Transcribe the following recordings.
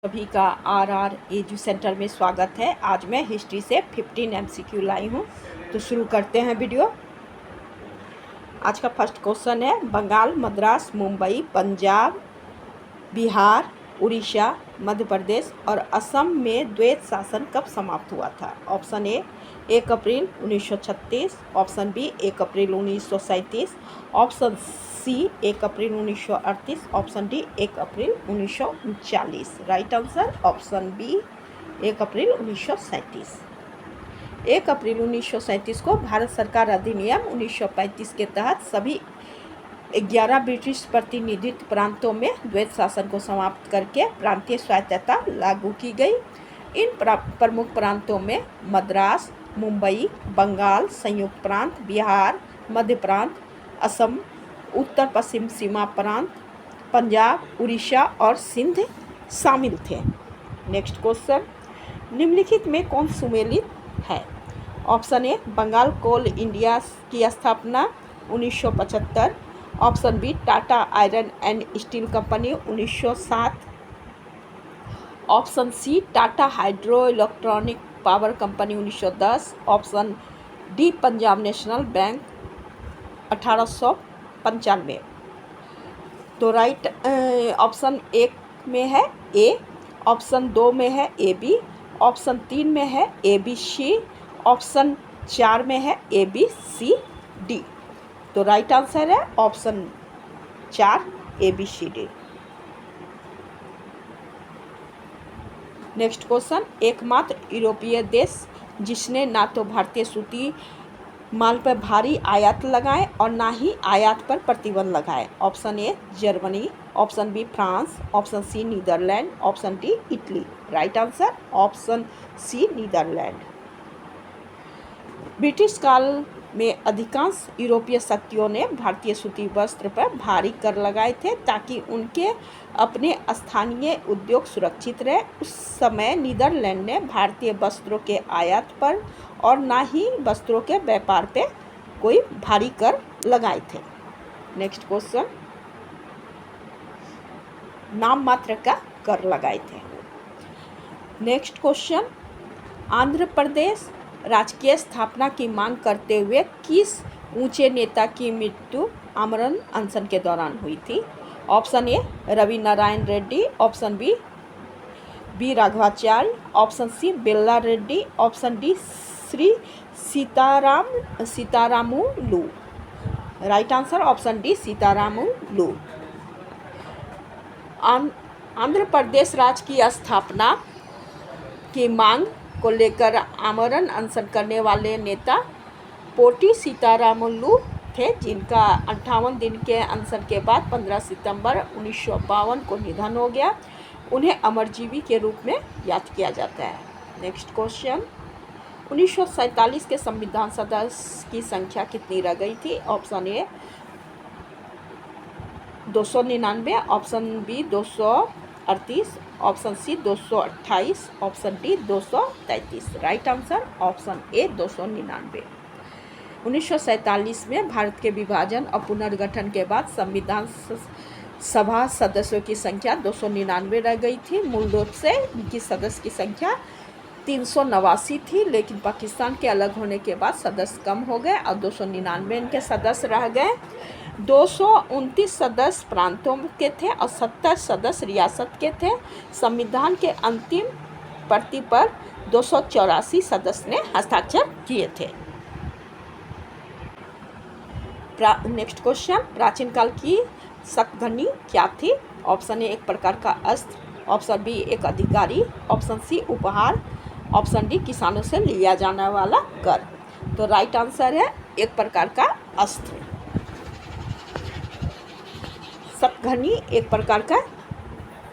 सभी का are edu centre में स्वागत है। आज मैं हिस्ट्री से 15 MCQ लाई हूँ, तो शुरू करते हैं वीडियो। आज का फर्स्ट क्वेश्चन है, बंगाल, मद्रास, मुंबई, पंजाब, बिहार, उड़ीसा, मध्य प्रदेश और असम में द्वैत शासन कब समाप्त हुआ था? Option A 1 April 1936, option B 1 April 1937, option C 1 April 1938, option D 1 April 1939। Right answer option B 1 April 1937। 1 April 1937 को भारत सरकार अधिनियम 1935 के तहत सभी 11 ब्रिटिश प्रतिनिधित्व प्रांतों में द्वैत शासन को समाप्त करके प्रांतीय स्वायत्तता लागू की गई। इन प्रमुख प्रांतों में मद्रास, मुंबई, बंगाल, संयुक्त प्रांत, बिहार, मध्य प्रांत, असम, उत्तर पश्चिम सीमा प्रांत, पंजाब, उड़ीसा और सिंध शामिल थे। नेक्स्ट क्वेश्चन, निम्नलिखित में कौन सुमेलित है? Option A Bengal coal India की स्थापना 1975, option B Tata iron and steel company 1907, option C Tata hydro electronic power company 1910, option D Punjab national bank 1895। तो राइट ऑप्शन 1 में है ए, ऑप्शन 2 में है ए बी, ऑप्शन 3 में है ए बी सी, ऑप्शन 4 में है ए बी सी डी। तो राइट आंसर है option 4 A B C D. Next question, एकमात्र यूरोपीय देश जिसने ना तो भारतीय सूती माल पर भारी आयात लगाए और ना ही आयात पर प्रतिबंध लगाए। Option A Germany, option B France, option C Netherland, option D Italy. Right answer option C Netherland. British काल में अधिकांश यूरोपीय शक्तियों ने भारतीय सूती वस्त्र पर भारी कर लगाए थे ताकि उनके अपने स्थानीय उद्योग सुरक्षित रहे। उस समय नीदरलैंड ने भारतीय वस्त्रों के आयात पर और ना ही वस्त्रों के व्यापार पे कोई भारी कर लगाए थे। नेक्स्ट क्वेश्चन, नाम मात्र का कर लगाए थे। नेक्स्ट क्वेश्चन, आंध्र प्रदेश राजकीय स्थापना की मांग करते हुए किस ऊंचे नेता की मृत्यु आमरण अनशन के दौरान हुई थी? Option A Ravi Narayan Reddy, option B Raghavacharya, option C Bella Reddy, option D Shri Sitaramulu. Right answer option D Sitaramulu. Andhra Pradesh राज्य की स्थापना की मांग को लेकर आमरण अनशन करने वाले नेता पोटी सीतारामुलु थे, जिनका 58 दिन के अनशन के बाद 15 सितंबर 1952 को निधन हो गया। उन्हें अमरजीवी के रूप में याद किया जाता है। नेक्स्ट क्वेश्चन, 1947 के संविधान सदस्य की संख्या कितनी रह गई थी? Option A 299, option B 238, option C 228, option D 233। Right answer option A 299। 1947 में भारत के विभाजन और पुनर्गठन के बाद संविधान सभा सदस्यों की संख्या 299 रह गई थी। मूल रूप से इनकी सदस्य की संख्या 389 थी, लेकिन पाकिस्तान के अलग होने के बाद सदस्य कम हो गए और 299 इनके सदस्य रह गए। 229 सदस्य प्रांतों के थे और 70 सदस्य रियासत के थे। संविधान के अंतिम प्रति पर 284 सदस्य ने हस्ताक्षर किए थे। नेक्स्ट क्वेश्चन, प्राचीन काल की शकघनी क्या थी? ऑप्शन ए एक प्रकार का अस्त्र, ऑप्शन बी एक अधिकारी, ऑप्शन सी उपहार, ऑप्शन डी किसानों से लिया जाने वाला कर। तो राइट आंसर है एक प्रकार का अस्त्र। शकघनी एक प्रकार का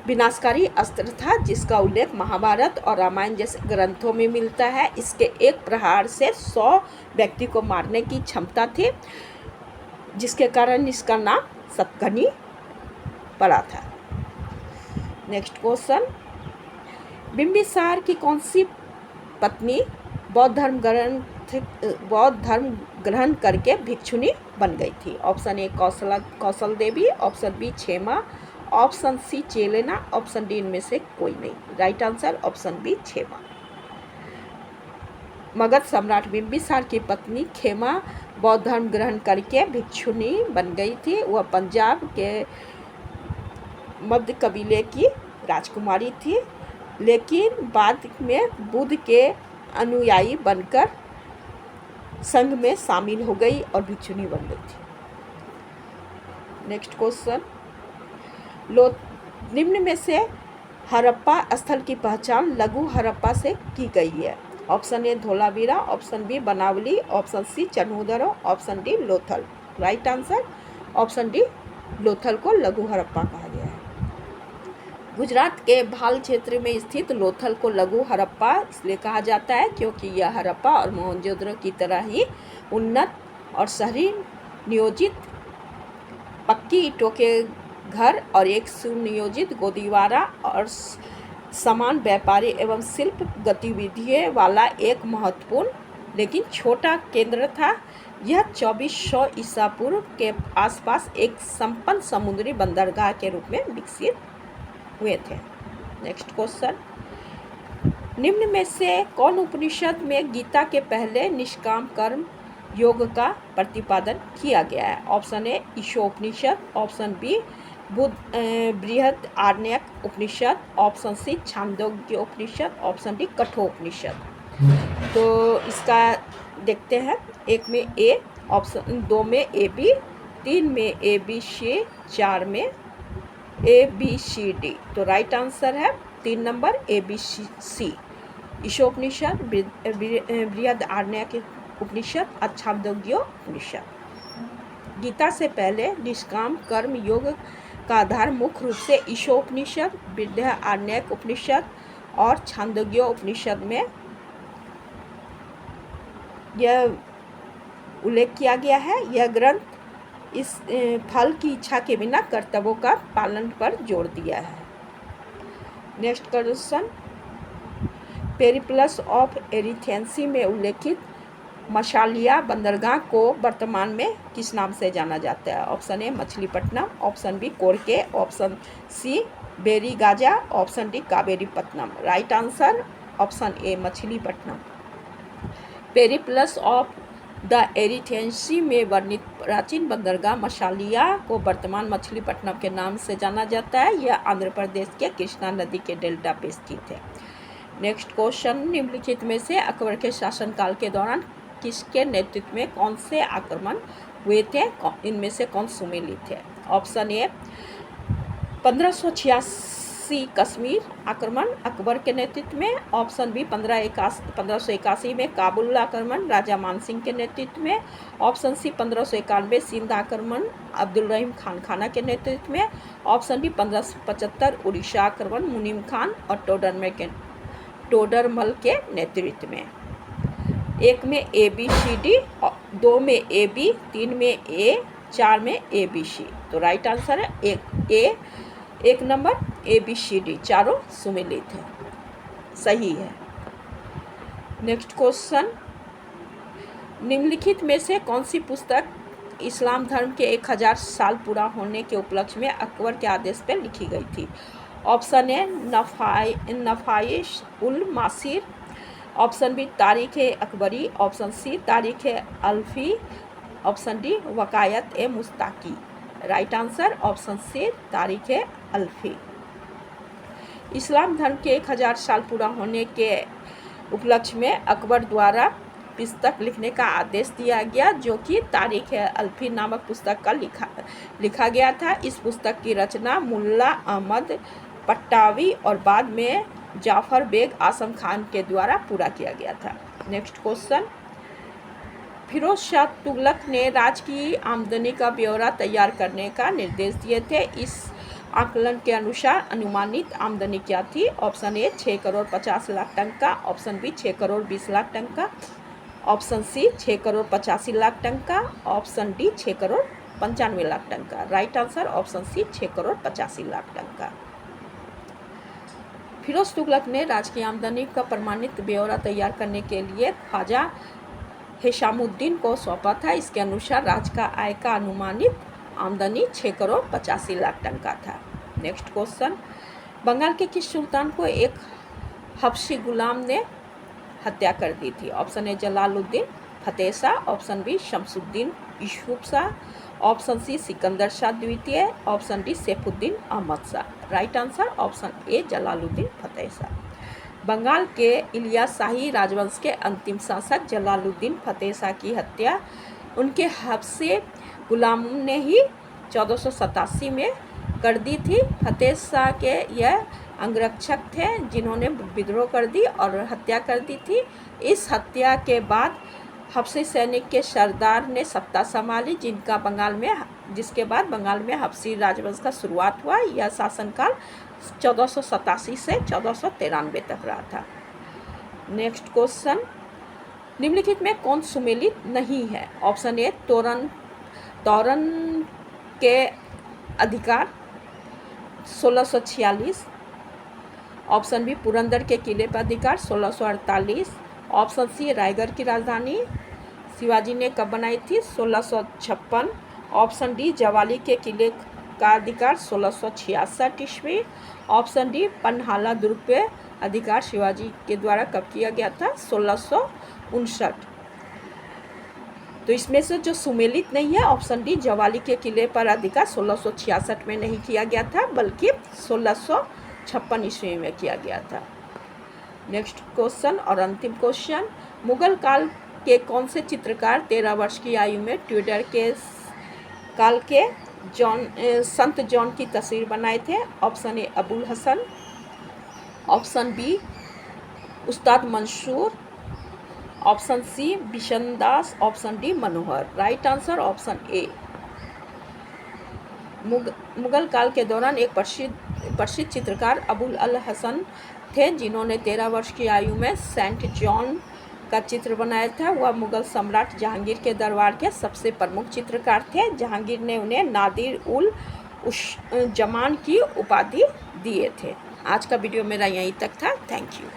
विनाशकारी अस्त्र था जिसका उल्लेख महाभारत और रामायण जैसे ग्रंथों में मिलता है। इसके एक प्रहार से 100 व्यक्ति को मारने की क्षमता थी, जिसके कारण इसका नाम शकघनी पड़ा था। नेक्स्ट क्वेश्चन, बिंबिसार की कौन सी पत्नी बौद्ध धर्म ग्रहण करके भिक्षुणी बन गई थी? Option A Kaushal Devi, option B Kshema, option C Chelena, option D इनमें से कोई नहीं। Right answer option B Kshema. Magadha सम्राट बिंबिसार की पत्नी खेमा बौद्ध धर्म ग्रहण करके भिक्षुनी बन गई थी। वह पंजाब के मध्य कबीले की राजकुमारी थी, लेकिन बाद में बुद्ध के अनुयायी बनकर संघ में शामिल हो गई और भिक्षुनी बन गई थी। नेक्स्ट क्वेश्चन, निम्न में से हड़प्पा स्थल की पहचान लघु हड़प्पा से की गई है। Option A Dholavira, option B Banawali, option C Chanhudaro, option D Lothal. Right answer option D Lothal को लघु हड़प्पा कहा गया है। गुजरात के भाल क्षेत्र में स्थित लोथल को लघु हड़प्पा इसलिए कहा जाता है क्योंकि यह हड़प्पा और मोहनजोदड़ो की तरह ही उन्नत और शहरी नियोजित पक्की ईंटों के घर और एक सुनियोजित गोदीवारा और समान व्यापारी एवं शिल्प गतिविधियों वाला एक महत्वपूर्ण लेकिन छोटा केंद्र था। यह 2400 ईसा पूर्व के आसपास एक संपन्न समुद्री बंदरगाह के रूप में विकसित हुए थे। नेक्स्ट क्वेश्चन, निम्न में से कौन उपनिषद में गीता के पहले निष्काम कर्म योग का प्रतिपादन किया गया है। Option A Ishopanishad, option B Brihad Aranyaka Upanishad, option C Chandogya Upanishad, option D Kathopanishad. तो इसका देखते हैं, एक में ए, ऑप्शन दो में ए बी, तीन में ए बी सी, चार में ए बी सी डी। तो राइट आंसर है 3 number A B C. Ishopanishad, बृहद आरण्यक उपनिषद और छांदोग्य उपनिषद। गीता से पहले निष्काम कर्म योग का आधार मुख्य रूप से ईशोपनिषद, बृहद आरण्यक उपनिषद और छांदोग्य उपनिषद में यह उल्लेख किया गया है। यह ग्रंथ इस फल की इच्छा के बिना कर्तव्यों का पालन पर जोर दिया है। नेक्स्ट क्वेश्चन, पेरिप्लस ऑफ एरिथेंसी में उल्लेखित मशालिया बंदरगाह को वर्तमान में किस नाम से जाना जाता है। Option A Machilipatnam, option B Korkai, option C Barygaza, option D Kaveripattinam. Right answer option A Machilipatnam. Periplus of the Erythraean Sea में वर्णित प्राचीन बंदरगाह मशालिया को वर्तमान मछलीपट्टनम के नाम से जाना जाता है। यह आंध्र प्रदेश के कृष्णा नदी के डेल्टा पे स्थित है। नेक्स्ट क्वेश्चन, निम्नलिखित में से अकबर के शासनकाल के दौरान किसके नेतृत्व में कौन से आक्रमण हुए थे, इनमें से कौन सुमेलित थे। ऑप्शन ए 1586 कश्मीर आक्रमण अकबर के नेतृत्व में, ऑप्शन बी 1581 में काबुल आक्रमण राजा मानसिंह के नेतृत्व में, ऑप्शन सी 1591 सिंध आक्रमण अब्दुल रहीम खान खाना के नेतृत्व में, ऑप्शन डी 1575 उड़ीसा आक्रमण मुनीम खान और टोडरमल के नेतृत्व में। एक में ए बी सी डी, दो में ए बी, तीन में ए, चार में ए बी सी। तो राइट आंसर है एक number A B C D, चारों सुमेलित है, सही है। नेक्स्ट क्वेश्चन, निम्नलिखित में से कौन सी पुस्तक इस्लाम धर्म के 1000 साल पूरा होने के उपलक्ष्य में अकबर के आदेश पर लिखी गई थी। Option A Nafais ul Maasir, option B Tarikh Akbari, option C Tarikh Alfi, option D Waqiat e Mushtaqi. Right answer option C Tarikh Alfi. इस्लाम धर्म के 1000 साल पूरा होने के उपलक्ष्य में अकबर द्वारा पुस्तक लिखने का आदेश दिया गया, जो कि तारीख अल्फी नामक पुस्तक का लिखा गया था। इस पुस्तक की रचना मुल्ला अहमद पट्टावी और बाद में जाफर बेग आसम खान के द्वारा पूरा किया गया था। नेक्स्ट क्वेश्चन, फिरोज शाह तुगलक ने राज्य की आमदनी का ब्यौरा तैयार करने का निर्देश दिए थे। इस आकलन के अनुसार अनुमानित आमदनी क्या थी। ऑप्शन ए 6 करोड़ 50 लाख टंका, ऑप्शन बी 6 करोड़ 20 लाख टंका, ऑप्शन सी 6 करोड़ 85 लाख टंका, ऑप्शन डी 6 करोड़ 95 लाख टंका। Right answer option C 6 crore 85 lakh टंका। फिरोज तुगलक ने राज्य की आमदनी का प्रमाणित ब्यौरा तैयार करने के लिए ख्वाजा हिशामुद्दीन को सौंपा था। इसके अनुसार राज्य का आय का अनुमानित आमदनी 6 करोड़ 85 लाख टंका था। नेक्स्ट क्वेश्चन, बंगाल के किस सुल्तान को एक हबशी गुलाम ने हत्या कर दी थी? Option A Jalaluddin Fateh Shah, option B Shamsuddin Yusuf Shah, option C Sikandar Shah द्वितीय, option D Saifuddin Ahmad Shah. Right answer option A Jalaluddin Fateh Shah. Bengal के इलियास शाही राजवंश के अंतिम शासक जलालुद्दीन फतेह शाह की हत्या उनके हबशी गुलाम ने ही 1487 में कर दी थी। फतेह शाह के यह अंगरक्षक थे जिन्होंने विद्रोह कर दी और हत्या कर दी थी। इस हत्या के बाद हबशी सैनिक के सरदार ने सत्ता संभाली, जिसके बाद बंगाल में हबशी राजवंश का शुरुआत हुआ। यह शासनकाल 1487 से 1493 तक रहा था। नेक्स्ट क्वेश्चन, निम्नलिखित में कौन सुमेलित नहीं है? ऑप्शन ए तोरन के अधिकार 1646, ऑप्शन बी पुरंदर के किले पर अधिकार 1648, ऑप्शन सी रायगढ़ की राजधानी शिवाजी ने कब बनाई थी? 1656, ऑप्शन डी जवाली के किले का अधिकार 1666 ईस्वी, ऑप्शन डी पन्हाला दुर्ग पे अधिकार शिवाजी के द्वारा कब किया गया था? 1659। तो इसमें से जो सुमेलित नहीं है ऑप्शन डी जवाली के किले पर अधिकार 1666 में नहीं किया गया था बल्कि 1656 ईस्वी में किया गया था। नेक्स्ट क्वेश्चन और अंतिम क्वेश्चन, मुगल काल के कौन से चित्रकार 13 वर्ष की आयु में ट्यूडर के काल के संत जॉन की तस्वीर बनाए थे? Option A Abul Hasan, option B Ustad Mansur, option C Bishan Das, option D Manohar. Right answer option A. Mughal काल के दौरान एक प्रसिद्ध चित्रकार अबुल अल हसन थे जिन्होंने 13 वर्ष की आयु में सेंट जॉन का चित्र बनाया था। वह मुगल सम्राट जहांगीर के दरबार के सबसे प्रमुख चित्रकार थे। जहांगीर ने उन्हें नादिर उल जमान की उपाधि दिए थे। आज का वीडियो मेरा यहीं तक था। Thank you.